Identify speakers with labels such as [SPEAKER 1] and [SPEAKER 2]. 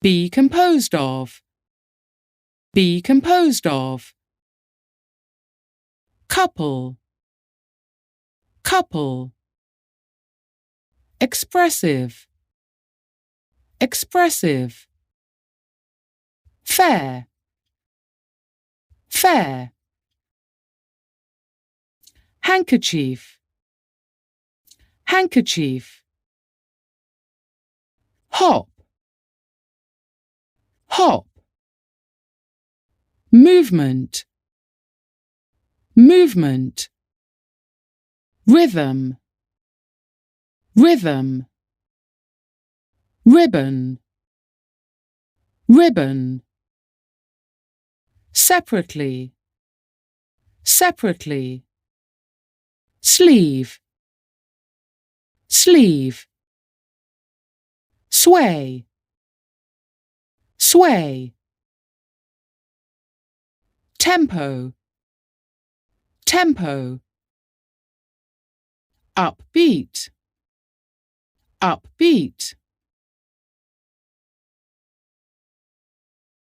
[SPEAKER 1] Be composed of. Be composed of. Couple. Couple. Expressive. Expressive. Fair. Fair. Handkerchief. Handkerchief. Hop. Hop. Movement. Movement. Rhythm. Rhythm. Ribbon. Ribbon. Separately. Separately. Sleeve. Sleeve. Sway. Sway. Tempo. Tempo. Upbeat. Upbeat.